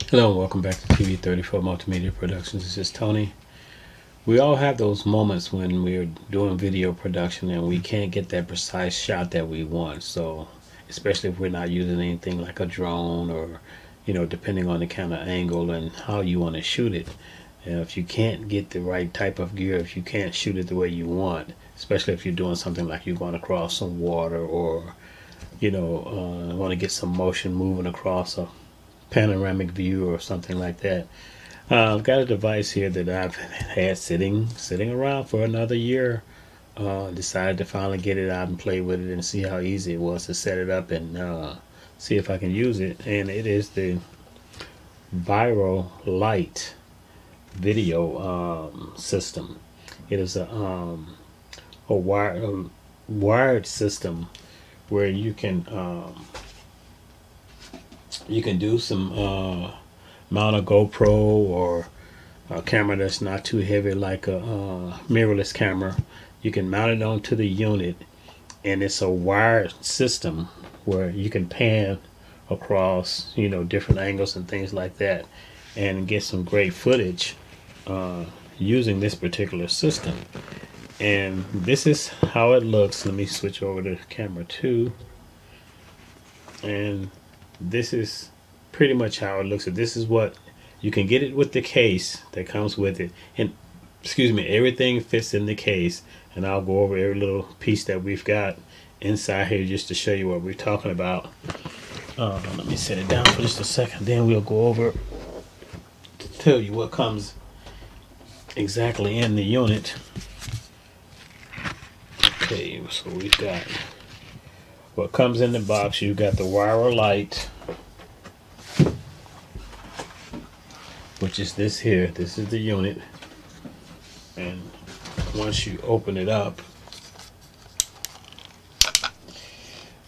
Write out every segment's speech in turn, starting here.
Hello and welcome back to TV34 Multimedia Productions. This is Tony. We all have those moments when we're doing video production and we can't get that precise shot that we want. So, especially if we're not using anything like a drone or, depending on the kind of angle and how you want to shoot it. If you can't get the right type of gear, if you can't shoot it the way you want, especially if you're doing something like you're going across some water or, want to get some motion moving across a panoramic view or something like that. I've got a device here that I've had sitting around for another year. Decided to finally get it out and play with it and see how easy it was to set it up and see if I can use it. And it is the Wiral Lite video system. It is a wired system where you can do some mount a GoPro or a camera that's not too heavy like a mirrorless camera. You can mount it onto the unit, and it's a wired system where you can pan across different angles and things like that and get some great footage using this particular system. And this is how it looks. Let me switch over to camera 2, and this is pretty much how it looks. This is what you can get it with the case that comes with it, and everything fits in the case. And I'll go over every little piece that we've got inside here just to show you what we're talking about. Let me set it down for just a second, then we'll go over to tell you what comes exactly in the unit. Okay, so we've got what comes in the box. You've got the Wiral Lite, which is this here. This is the unit, and once you open it up,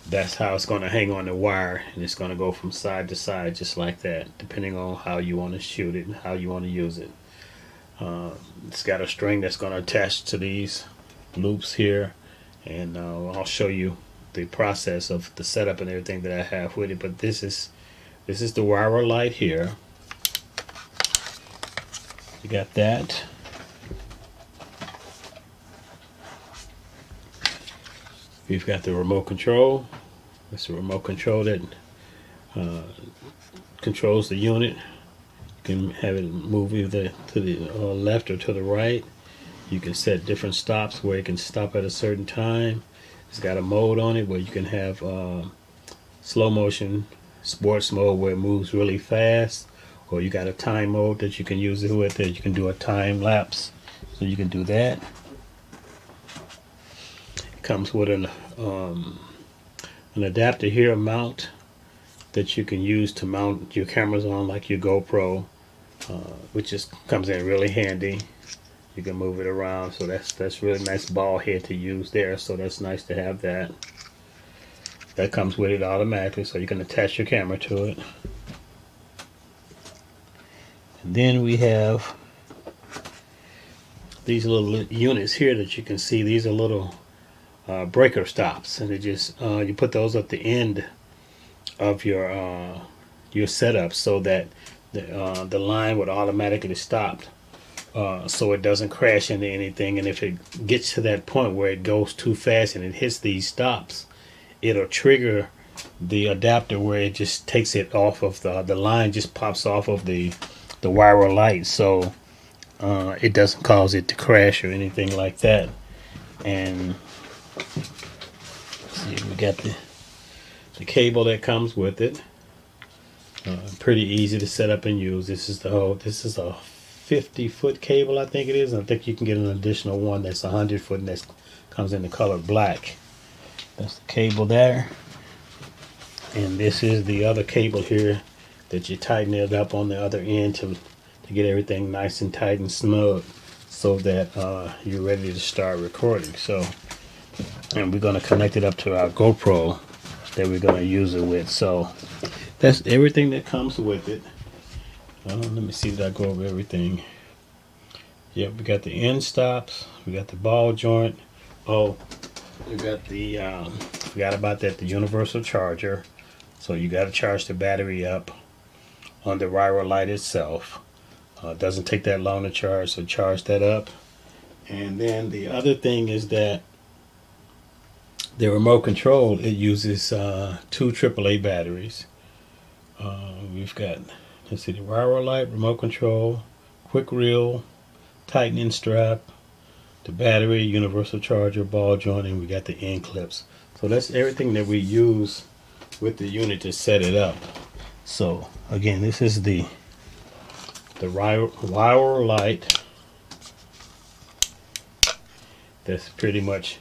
that's how it's going to hang on the wire, and it's going to go from side to side just like that, depending on how you want to shoot it and how you want to use it. It's got a string that's going to attach to these loops here, and I'll show you the process of the setup and everything that I have with it. But this is the Wiral Lite here. You got that. We've got the remote control. It's the remote control that controls the unit. You can have it move either to the left or to the right. You can set different stops where it can stop at a certain time. It's got a mode on it where you can have slow motion, sports mode where it moves really fast, or you got a time mode that you can use it with. That you can do a time lapse, so you can do that. It comes with an adapter here, a mount that you can use to mount your cameras on, like your GoPro, which just comes in really handy. You can move it around, so that's really nice ball head to use there. So that's nice to have that. That comes with it automatically, so you can attach your camera to it. And then we have these little units here that you can see. These are little breaker stops, and they just you put those at the end of your setup so that the line would automatically stop. So it doesn't crash into anything, and if it gets to that point where it goes too fast and it hits these stops, it'll trigger the adapter where it just takes it off of the line, just pops off of the Wiral Lite, so it doesn't cause it to crash or anything like that. And see, we got the cable that comes with it. Pretty easy to set up and use. This is a 50-foot cable, I think it is. I think you can get an additional one that's 100-foot, and that comes in the color black. That's the cable there. And this is the other cable here that you tighten it up on the other end to get everything nice and tight and snug, so that you're ready to start recording. So, and we're going to connect it up to our GoPro that we're going to use it with. So that's everything that comes with it. Let me see that I go over everything. Yep, we got the end stops, we got the ball joint. Oh, we got the forgot about that, the universal charger. So you got to charge the battery up on the Wiral Lite itself. Doesn't take that long to charge, so charge that up. And then the other thing is that the remote control, it uses 2 AAA batteries. We've got, let's see, the Wiral Lite remote control, quick reel, tightening strap, the battery, universal charger, ball jointing. We got the end clips. So that's everything that we use with the unit to set it up. So again, this is the Wiral Lite. That's pretty much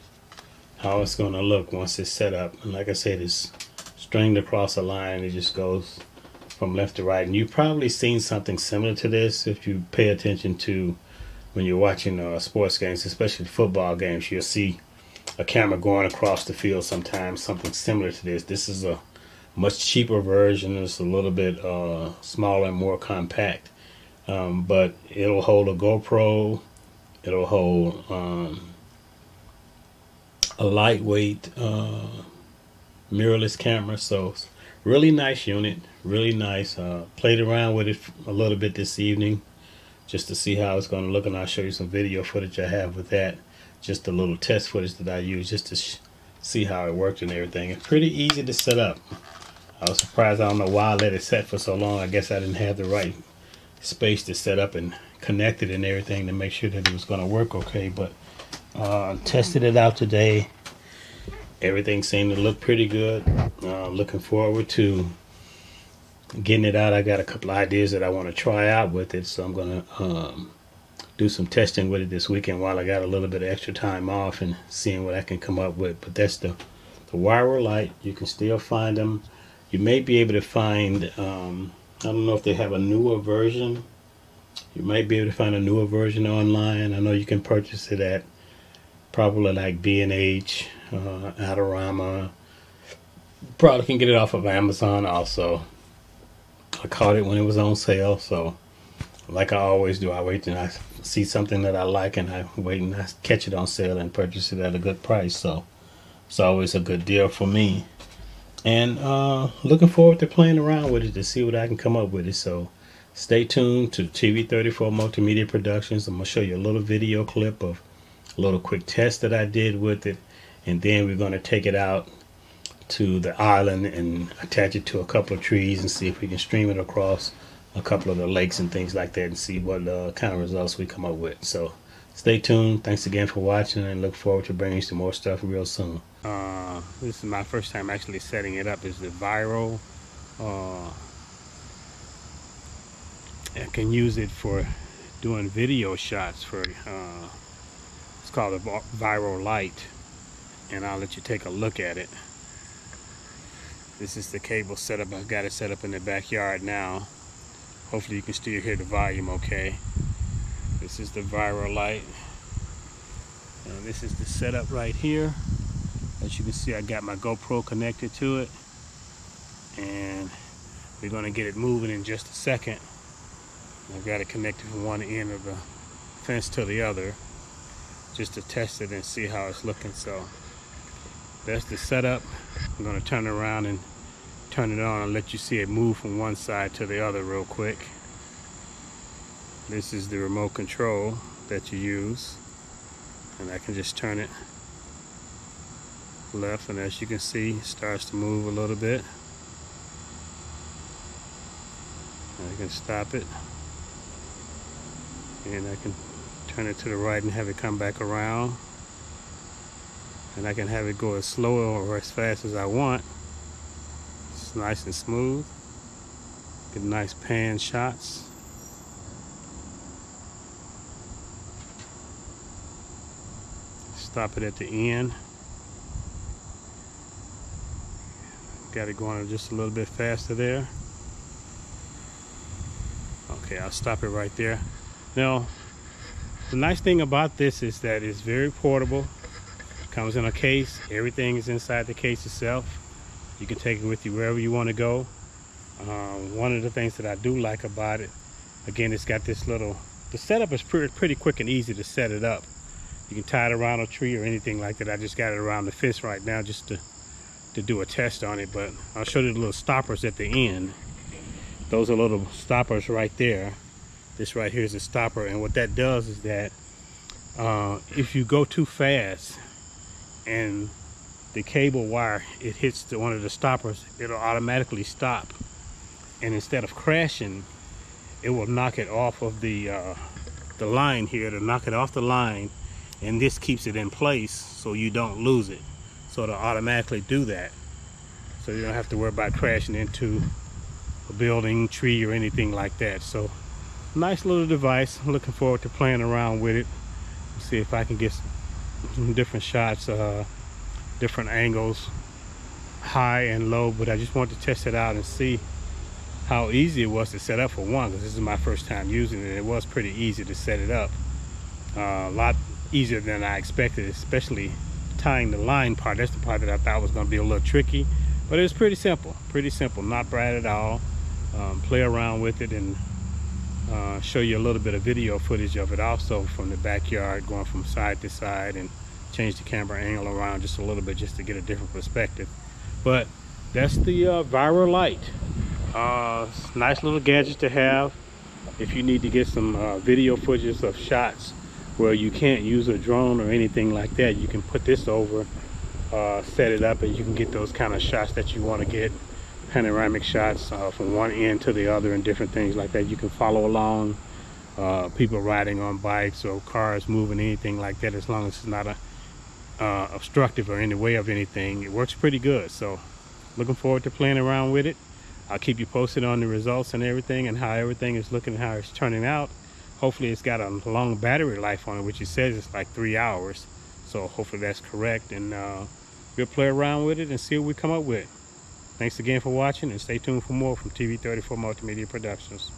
how it's going to look once it's set up. And like I said, it's stringed across a line. It just goes from left to right. And you've probably seen something similar to this if you pay attention to when you're watching sports games, especially football games. You'll see a camera going across the field sometimes, something similar to this. This is a much cheaper version. It's a little bit smaller and more compact. But it'll hold a GoPro. It'll hold a lightweight mirrorless camera. So really nice unit, really nice. Played around with it a little bit this evening just to see how it's going to look, and I'll show you some video footage I have with that, just a little test footage that I use just to see how it worked and everything. It's pretty easy to set up. I was surprised. I don't know why I let it set for so long. I guess I didn't have the right space to set up and connect it and everything to make sure that it was going to work okay. But tested it out today. Everything seemed to look pretty good. Looking forward to getting it out. I got a couple ideas that I want to try out with it, so I'm going to do some testing with it this weekend while I got a little bit of extra time off and seeing what I can come up with. But that's the Wiral Lite. You can still find them. You may be able to find, I don't know if they have a newer version. You might be able to find a newer version online. I know you can purchase it at probably like B&H, Adorama. Probably can get it off of Amazon also. I caught it when it was on sale, so like I always do, I wait and I see something that I like and I wait and I catch it on sale and purchase it at a good price. So it's always a good deal for me. And looking forward to playing around with it to see what I can come up with it. So stay tuned to TV34 Multimedia Productions. I'm going to show you a little video clip of a little quick test that I did with it, and then we're going to take it out to the island and attach it to a couple of trees and see if we can stream it across a couple of the lakes and things like that and see what kind of results we come up with. So stay tuned. Thanks again for watching, and look forward to bringing you some more stuff real soon. This is my first time actually setting it up. Is the Wiral. I can use it for doing video shots for it's called a Wiral Lite, and I'll let you take a look at it. This is the cable setup. I've got it set up in the backyard now. Hopefully you can still hear the volume okay. This is the Wiral Lite, and this is the setup right here. As you can see, I got my GoPro connected to it, and we're going to get it moving in just a second. I've got it connected from one end of the fence to the other just to test it and see how it's looking. So that's the setup. I'm going to turn it around and turn it on and let you see it move from one side to the other real quick. This is the remote control that you use, and I can just turn it left, and as you can see, it starts to move a little bit. I can stop it, and I can turn it to the right and have it come back around, and I can have it go as slow or as fast as I want. It's nice and smooth. Get nice pan shots. Stop it at the end. Got it going just a little bit faster there. Okay, I'll stop it right there. Now, the nice thing about this is that it's very portable. Comes in a case. Everything is inside the case itself. You can take it with you wherever you want to go. One of the things that I do like about it, again, it's got this little, the setup is pretty quick and easy to set it up. You can tie it around a tree or anything like that. I just got it around the fence right now just to do a test on it, but I'll show you the little stoppers at the end. those are little stoppers right there. This right here is a stopper, and what that does is that if you go too fast and the cable wire, it hits one of the stoppers, it'll automatically stop, and instead of crashing, it will knock it off of the line here. To knock it off the line, and this keeps it in place so you don't lose it. So it'll automatically do that, so you don't have to worry about crashing into a building, tree, or anything like that. So nice little device. I'm looking forward to playing around with it. See if I can get some different shots, different angles, high and low, but I just wanted to test it out and see how easy it was to set up, for one, because this is my first time using it. It was pretty easy to set it up, a lot easier than I expected, especially tying the line part. That's the part that I thought was going to be a little tricky, but it was pretty simple, not bad at all. Play around with it and show you a little bit of video footage of it also from the backyard, going from side to side, and change the camera angle around just a little bit just to get a different perspective. But that's the Wiral Lite. Nice little gadget to have if you need to get some video footage of shots where you can't use a drone or anything like that. You can put this over, set it up, and you can get those kind of shots that you want to get, panoramic shots from one end to the other and different things like that. You can follow along people riding on bikes or cars moving, anything like that, as long as it's not obstructive or in the way of anything. It works pretty good. So looking forward to playing around with it. I'll keep you posted on the results and everything, and how everything is looking, how it's turning out. Hopefully it's got a long battery life on it, which it says it's like 3 hours. So hopefully that's correct, and we'll play around with it and see what we come up with. Thanks again for watching, and stay tuned for more from TV34 Multimedia Productions.